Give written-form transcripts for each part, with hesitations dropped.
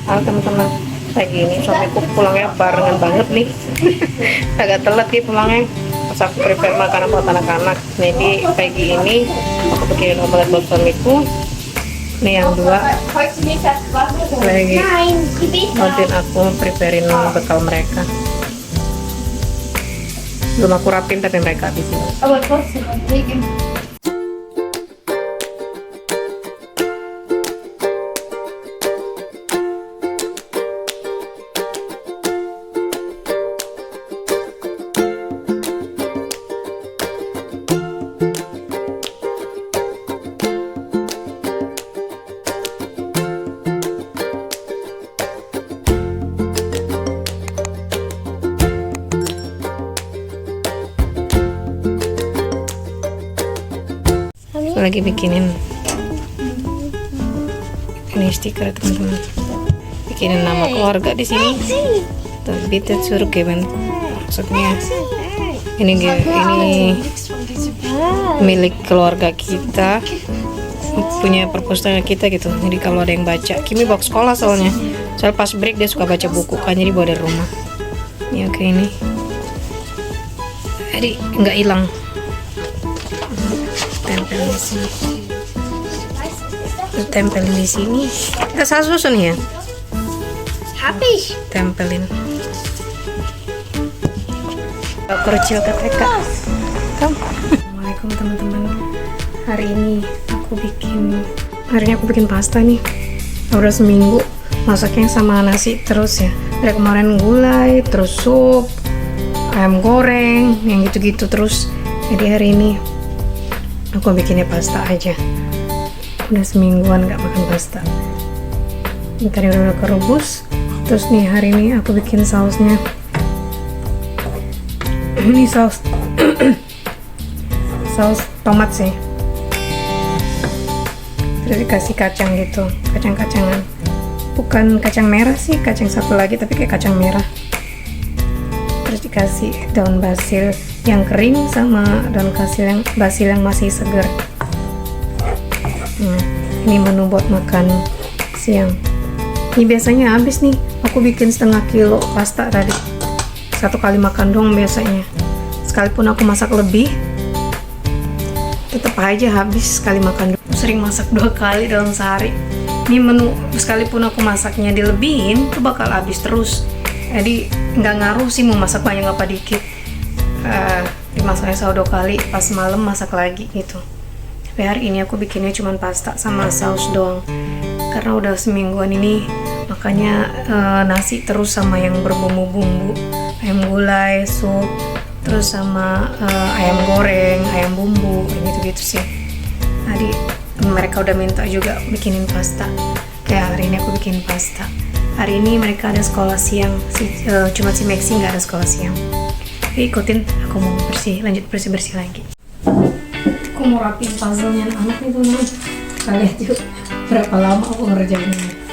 Halo teman-teman, pagi ini suamiku pulangnya barengan banget nih. Agak telat nih pulangnya. Pas aku prepare makanan buat anak-anak. Jadi pagi ini aku bikin omelet buat suamiku. Ini yang dua lagi bantuin aku preparein bekal mereka. Belum aku rapin tapi mereka habisin. Lagi bikinin ini stiker teman-teman, bikinin nama keluarga di sini. Tapi suruh Kevin, maksudnya ini milik keluarga kita, punya perpustakaan kita gitu. Jadi kalau ada yang baca, Kimi bawa ke sekolah soalnya pas break dia suka baca buku kan, jadi bawa dari rumah. Ini oke, ini jadi nggak hilang. Tempelin di sini. Tempelin di sini. Kita salah susun ya. Habis. Tempelin. Kecil ke TK. Assalamualaikum teman-teman. Hari ini aku bikin pasta nih. Udah seminggu masaknya sama nasi terus ya. Dari kemarin gulai, terus sup, ayam goreng, yang gitu-gitu terus. Jadi hari ini aku bikinnya pasta aja. Udah semingguan gak makan pasta. Ini tadi udah kerebus. Terus nih hari ini aku bikin sausnya. Ini saus saus tomat sih. Terus dikasih kacang gitu, kacang-kacangan. Bukan kacang merah sih, kacang satu lagi tapi kayak kacang merah. Terus dikasih daun basil yang kering sama daun basil yang masih segar. Ini menu buat makan siang. Ini biasanya habis nih. Aku bikin setengah kilo pasta tadi. Satu kali makan doang biasanya. Sekalipun aku masak lebih, tetap aja habis sekali makan. Sering masak 2 kali dalam sehari. Ini menu sekalipun aku masaknya dilebihin, tuh bakal habis terus. Jadi nggak ngaruh sih mau masak banyak apa dikit. Dimasaknya selalu 2 kali, pas malam masak lagi gitu. Tapi hari ini aku bikinnya cuma pasta sama saus doang, karena udah semingguan ini makanya nasi terus sama yang berbumbu-bumbu, ayam gulai, sup, terus sama ayam goreng, ayam bumbu, gitu-gitu sih. Tadi mereka udah minta juga bikinin pasta, kayak hari ini aku bikin pasta. Hari ini mereka ada sekolah siang, cuma si Maxi nggak ada sekolah siang. Ikutin, aku mau lanjut bersih lagi. Aku mau rapiin puzzle-nya anak itu nih. Kalian tuh berapa lama aku ngerjainnya.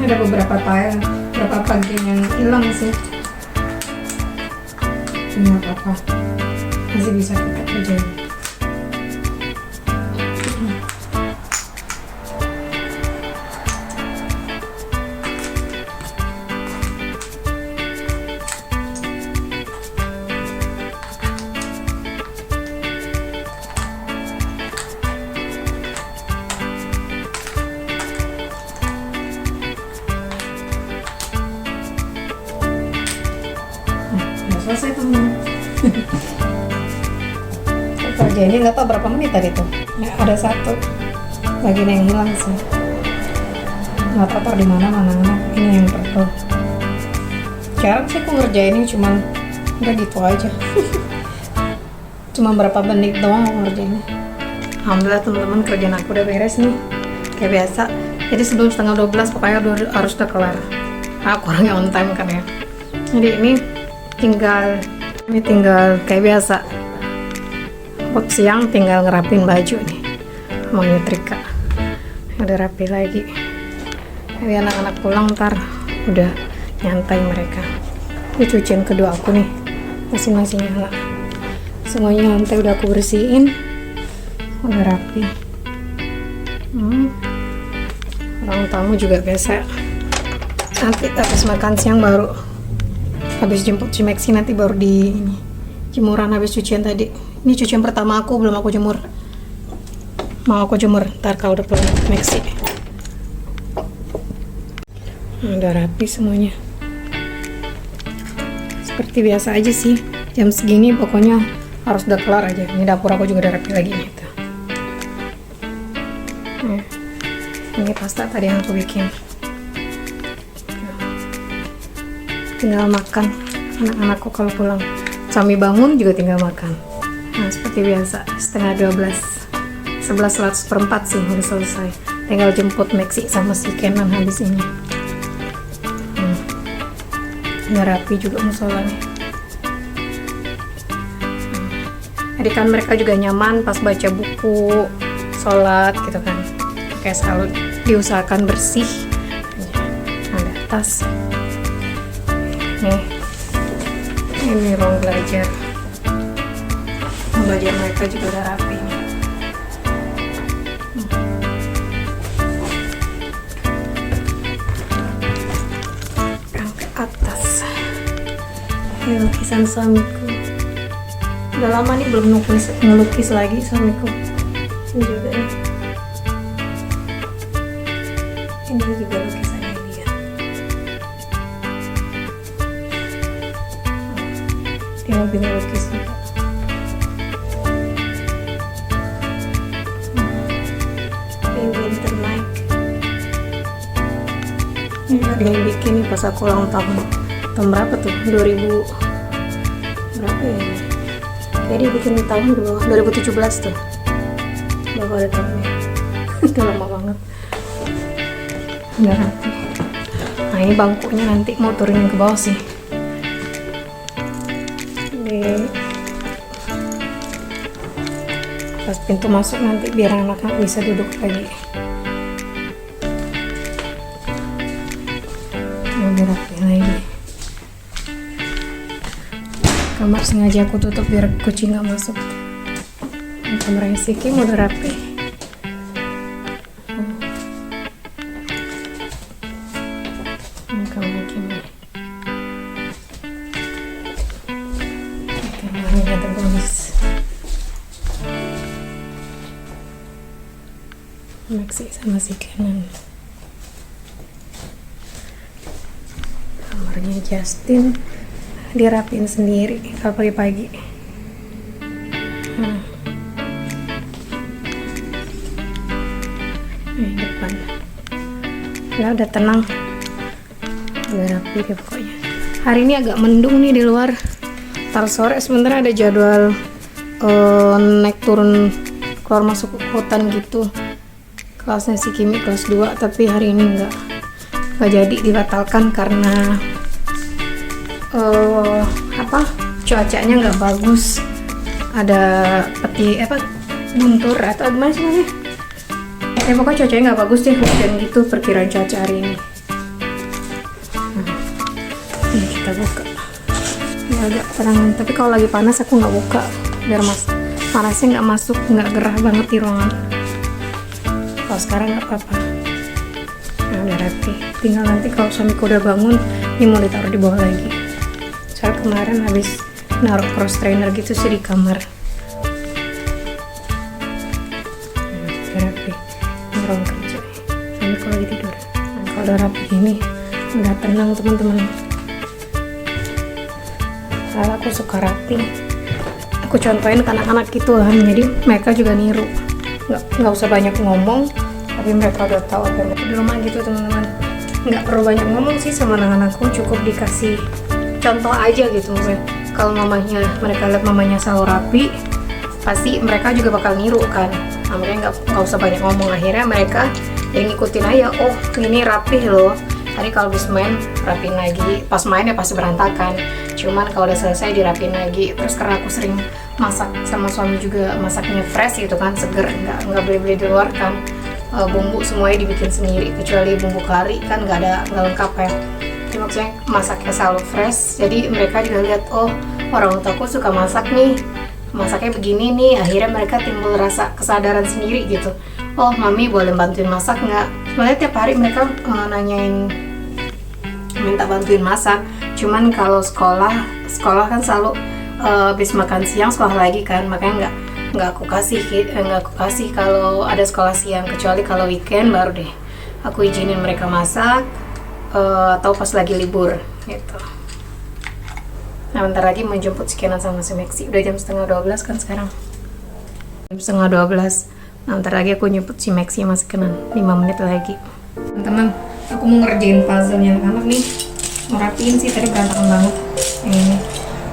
Ada beberapa bagian yang hilang sih. Ini apa-apa, masih bisa kita kerjain. Selesai teman. Kerja ini nggak tahu berapa menit tadi tuh. Ya, ada satu bagian yang hilang sih. Nggak tahu di mana ini yang purple. jarang sih aku ngerjainnya, cuman udah gitu aja. Cuma berapa menit doang aku ngerjainnya. Alhamdulillah teman-teman, kerjaan aku udah beres nih kayak biasa. Jadi sebelum setengah 12 pokoknya harus udah kelar. Aku orangnya on time kan ya. Jadi ini tinggal kayak biasa. Buat siang tinggal ngerapin baju nih, mau nyetrika. Udah rapi lagi. Jadi anak-anak pulang ntar udah nyantai mereka. Ini cucian kedua aku nih, masing-masing anak. Semuanya nyantai, udah aku bersihin, udah rapi. Orang tamu juga biasa. Nanti habis makan siang baru, habis jemput si Maxi nanti baru di ini, jemuran habis cucian tadi. Ini cucian pertama aku, belum aku jemur. Mau aku jemur ntar kalau udah pulang Maxi. Udah rapi semuanya. Seperti biasa aja sih. Jam segini pokoknya harus udah kelar aja. Ini dapur aku juga udah rapi lagi gitu. Ini pasta tadi yang aku bikin. Tinggal makan anak-anakku kalau pulang. Suami bangun juga tinggal makan. Nah seperti biasa, setengah 12, 11:04 sih udah selesai. Tinggal jemput Maxi sama si Kenan habis ini. Udah rapi juga musolanya. Jadi kan mereka juga nyaman pas baca buku, sholat gitu kan. Kayak selalu diusahakan bersih. Ada tas. Ini ruang belajar. Ruang belajar mereka juga udah rapi. Ke atas. Ini lukisan suamiku. Udah lama nih belum ngelukis lagi suamiku. Ini juga nih. Ini juga lukisannya dia. Dia hobi ngelukis juga. Ini winter night. Ini ada yang bikin nih pas aku ulang tahun. Tahun berapa tuh? 2000 berapa ya ini? Kayak dia bikin di tahun 2017 tuh. Baru ada tahunnya. Udah lama banget. Udah rapi. Nah ini bangkunya nanti mau turunin ke bawah sih. Pas pintu masuk nanti biar anak-anak bisa duduk lagi. Udah rapi lagi. Kamar sengaja aku tutup biar kucing gak masuk. Kamarnya si Kim udah rapi. Kamarnya Kim. Kamarnya tertulis Maxi sama si Kenan. Kamarnya Justin dirapiin sendiri kalau pagi-pagi. Ini depan. Ya udah tenang, udah rapi deh pokoknya. Hari ini agak mendung nih di luar. Ntar sore sebenarnya ada jadwal naik turun keluar masuk hutan gitu. Kelasnya si Kimi kelas 2, tapi hari ini nggak jadi, dibatalkan karena cuacanya nggak bagus, ada guntur atau gimana sih namanya, pokoknya cuacanya nggak bagus deh, hujan gitu perkiraan cuaca hari ini. Ini kita buka ya, agak terangan, tapi kalau lagi panas aku nggak buka biar panasnya nggak masuk, nggak gerah banget di ruangan. Kalau sekarang nggak apa-apa. Nah udah rapi, tinggal nanti kalau suamiku udah bangun ini mau ditaruh di bawah lagi. Soalnya kemarin habis naruh cross trainer gitu sih di kamar. Udah rapi, ini ruang kerja. Suamiku lagi tidur. Nah, kalau udah rapi gini, udah tenang teman-teman. Soalnya aku suka rapi. Aku contohin ke anak-anak gitu kan, jadi mereka juga niru. Nggak usah banyak ngomong, tapi mereka udah tahu apa yang di rumah gitu teman-teman. Nggak perlu banyak ngomong sih sama anak-anakku, cukup dikasih contoh aja gitu maksudnya. Kalau mereka lihat mamanya selalu rapi, pasti mereka juga bakal niru kan. Nah, mereka nggak usah banyak ngomong, akhirnya mereka jadi ngikutin aja. Oh, ini rapih loh. Tadi kalau habis main rapiin lagi, pas main ya pasti berantakan. Cuman kalau udah selesai dirapiin lagi. Terus karena aku sering masak sama suami juga, masaknya fresh gitu kan, seger, nggak beli-beli di luar kan. Bumbu semuanya dibikin sendiri, kecuali bumbu kari kan nggak lengkap ya. Jadi maksudnya masaknya selalu fresh. Jadi mereka juga lihat, oh orang tuaku suka masak nih, masaknya begini nih. Akhirnya mereka timbul rasa kesadaran sendiri gitu. Oh, mami boleh bantuin masak nggak? Sebenarnya tiap hari mereka nanyain, minta bantuin masak. Cuman kalau sekolah kan selalu habis makan siang sekolah lagi kan, makanya nggak aku kasih kalau ada sekolah siang, kecuali kalau weekend baru deh aku izinin mereka masak, atau pas lagi libur gitu. Nah, bentar lagi menjemput si Kenan sama si Maxi. Udah jam 11:30 kan sekarang. Jam 11:30. Nah, bentar lagi aku nyemput si Maxi sama si Kenan. 5 menit lagi. Teman-teman, aku mau ngerjain puzzle-nya anak-anak nih. Mau rapiin sih, tadi berantakan banget. Yang ini.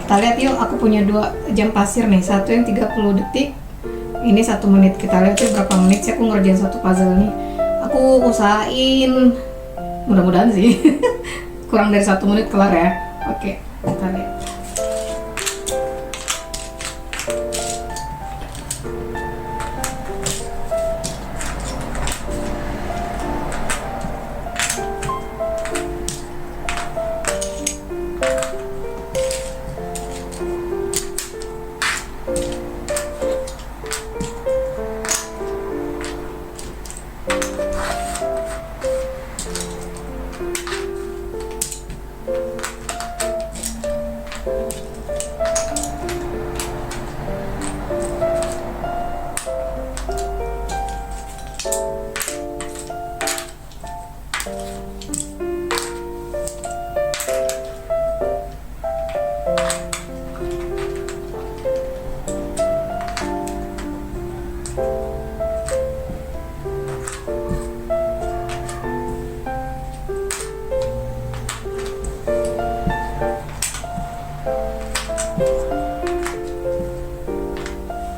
Kita lihat yuk, aku punya 2 jam pasir nih. Satu yang 30 detik. Ini 1 menit. Kita lihat yuk berapa menit sih aku ngerjain satu puzzle nih. Aku usahain, mudah-mudahan sih kurang dari 1 menit kelar ya. Oke, kita lihat.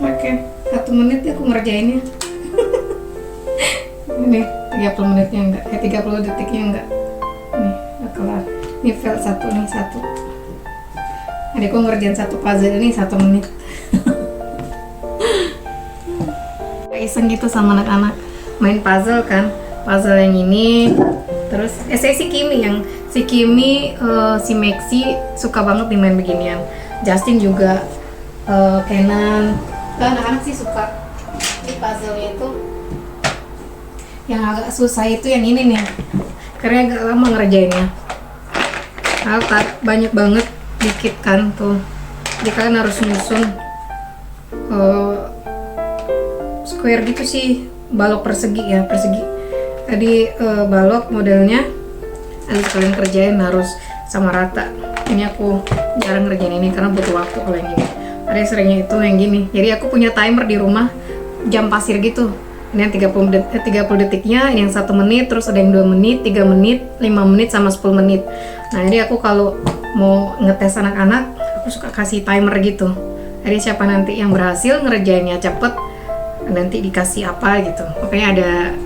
Oke, 1 menit ya aku ngerjainnya. Ini 30 menitnya enggak, 30 detiknya enggak. Nih, udah kelar. Ini fail 1 nih, 1. Adikku ngerjain satu puzzle ini 1 menit. Iseng gitu sama anak-anak main puzzle kan. Puzzle yang ini, terus si Kimi, si Maxi suka banget nih main beginian. Justin juga, Kenan, anak-anak sih suka. Di puzzle-nya itu yang agak susah itu yang ini nih, karena agak lama ngerjainnya. Banyak banget, dikit kan tuh. Jadi kalian harus nyusun square gitu sih, balok persegi. Tadi balok modelnya nanti kalian kerjain harus sama rata. Ini aku jarang ngerjain ini karena butuh waktu kalau yang ini. Ada seringnya itu yang gini. Jadi aku punya timer di rumah, jam pasir gitu. Ini yang 30 detiknya, ini yang 1 menit, terus ada yang 2 menit, 3 menit, 5 menit, sama 10 menit. Nah, jadi aku kalau mau ngetes anak-anak, aku suka kasih timer gitu. Jadi siapa nanti yang berhasil ngerjainnya cepet, nanti dikasih apa gitu. Makanya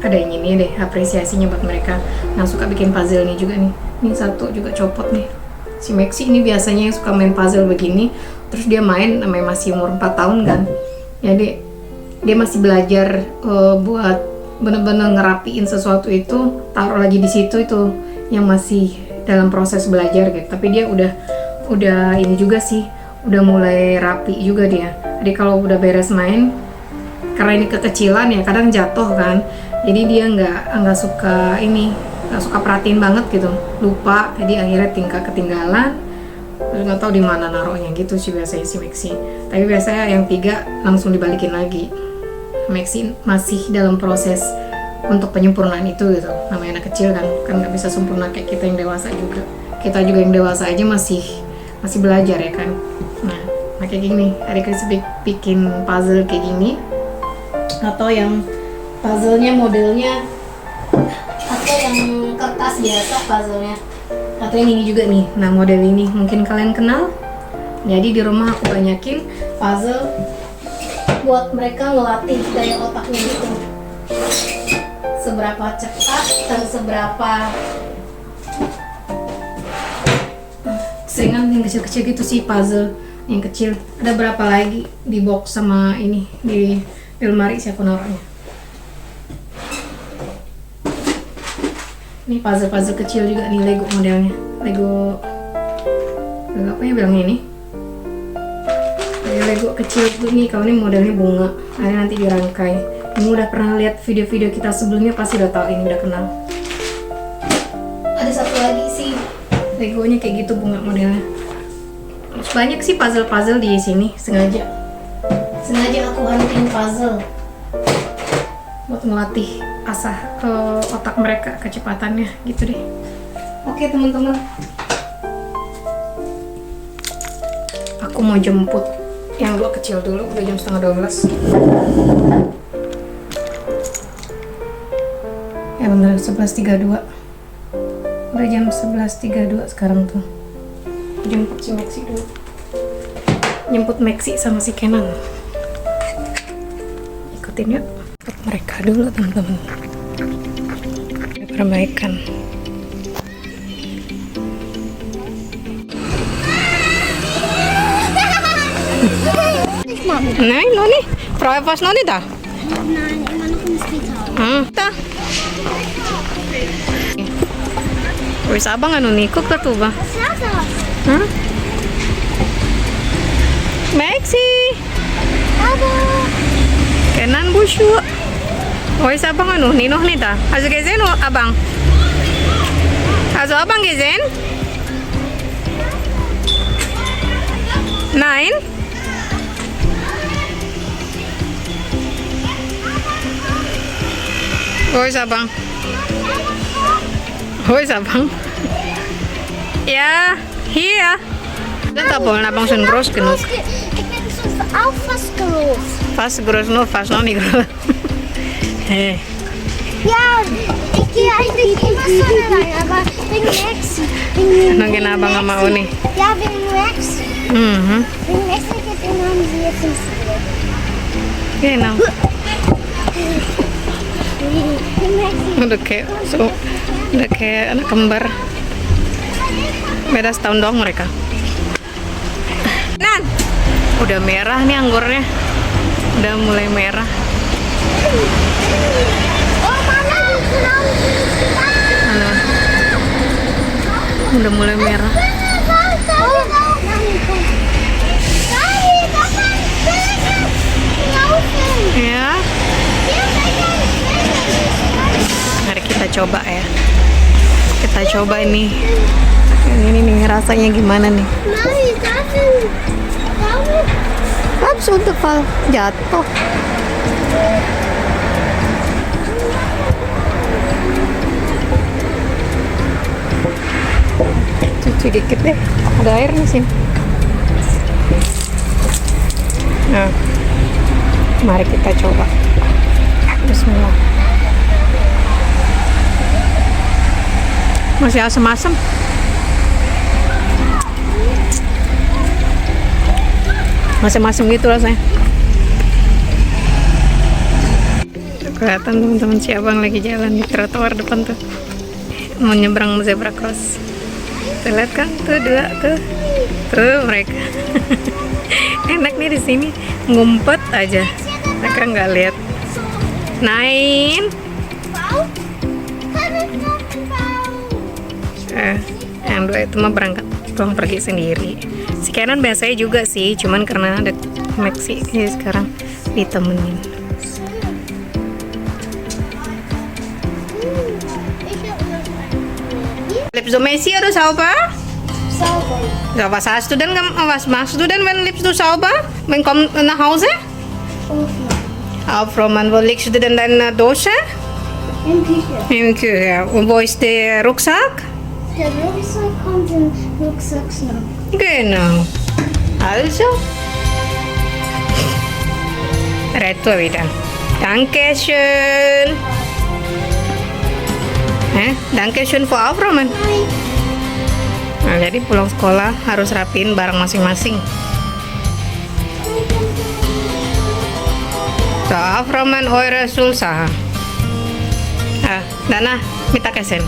ada yang ini deh, apresiasinya buat mereka. Nah, suka bikin puzzle nih juga nih. Ini 1 juga copot nih. Si Maxi ini biasanya yang suka main puzzle begini, terus dia main namanya masih umur 4 tahun kan. Jadi dia masih belajar buat bener-bener ngerapiin sesuatu itu, taruh lagi di situ, itu yang masih dalam proses belajar gitu. Tapi dia udah ini juga sih, udah mulai rapi juga dia. Jadi kalau udah beres main, karena ini kekecilan ya kadang jatuh kan, jadi dia nggak suka perhatiin banget gitu, lupa, jadi akhirnya ketinggalan, terus nggak tahu di mana naruhnya gitu sih biasanya si Maxi. Tapi biasanya yang 3 langsung dibalikin lagi. Maxi masih dalam proses untuk penyempurnaan itu gitu. Namanya anak kecil kan nggak bisa sempurna kayak kita yang dewasa juga. Kita juga yang dewasa aja masih belajar ya kan. Nah kayak gini, adik bikin puzzle kayak gini, atau yang puzzle-nya modelnya, atau yang kertas biasa puzzle-nya. Atau yang ini juga nih. Nah, model ini mungkin kalian kenal. Jadi di rumah aku banyakin puzzle buat mereka ngelatih daya otaknya gitu. Seberapa cepat dan seberapa seringan yang kecil-kecil gitu sih puzzle yang kecil. Ada berapa lagi di box sama ini di lemari sih aku naruhnya. Ini puzzle-puzzle kecil juga nih, Lego modelnya. Lego apa ya bilangnya ini? Lego kecil tuh nih, kalau ini modelnya bunga. Nah, ini nanti dirangkai. Ini udah pernah lihat video-video kita sebelumnya, pasti udah tahu, ini udah kenal. Ada satu lagi sih, Legonya kayak gitu bunga modelnya. Banyak sih puzzle-puzzle di sini, sengaja aku hunting puzzle buat melatih asah ke otak mereka, kecepatannya gitu deh. Oke teman-teman, aku mau jemput yang dua kecil dulu, udah jam 11:30. Ya bener, 11.32. Udah jam 11.32 sekarang tuh. Jemput si Maxi dulu. Jemput Maxi sama si Kenan. Ikutin yuk. Jemput mereka dulu teman-teman. Perbaikan. Nej, Noni. Prøv først Noni da. Nein, immer noch ein Mosquito. Da. Wis abang ano ni cook ka to ba? Was war das? Ha? Maxi. Aber Kenan bushu. Wis abang ano nino ni da. Also gesehen o abang? Also abang gesehen? Nein? Wo ist Abang? Wo ist Abang? Ja, hier. Das ist aber Abang schon groß genug. ich bin so auch fast groß. Fast groß, nur fast noch nicht groß. Hey. Ja, ich gehe eigentlich immer so rein, aber wegen Max. Nungguin Abang sama Uni. Ja, wegen Max. Mhm. Wegen Max haben sie jetzt nicht so. Genau. Wegen Max. Udah kayak anak kembar. Beda setahun doang mereka. Nan, udah merah nih anggurnya. Udah mulai merah. Oh, Mama, du kannst Ano? Udah mulai merah. Ya, mari kita coba ya. Kita coba ini. Ini nih rasanya gimana nih? Langsung tepal jatuh. Cuci dikit deh. Ada air di sini. Nah, mari kita coba. Bismillah. Masih asam-asam. Masam-masam gitu rasanya. Kelihatan teman-teman si Abang lagi jalan di trotoar depan tuh. Mau nyebrang zebra cross. Tuh, lihat kan? Tuh dua tuh. Tuh mereka. Enak nih di sini ngumpet aja. Mereka nggak lihat. Nain. Yang dua itu mah berangkat pulang pergi sendiri. Si Kenan biasanya juga sih, cuman karena ada Maxi ya sekarang ditemenin. Lips du Messi oder sauber? Sauber. Ja, was machst du denn, wenn liebst du sauber? Wenn kommst nach Hause? Aufräumen. Wo legst du denn deine Dose? In Küche. In der Küche. Und wo ist der Rucksack? Der Rucksack kommt im Rucksack noch. Genau. Also. Retour wieder. Dankeschön. Dankeschön für Aufräumen. Nah, jadi pulang sekolah harus rapiin barang masing-masing. Aframan oire sulsa. Dana, minta kesen.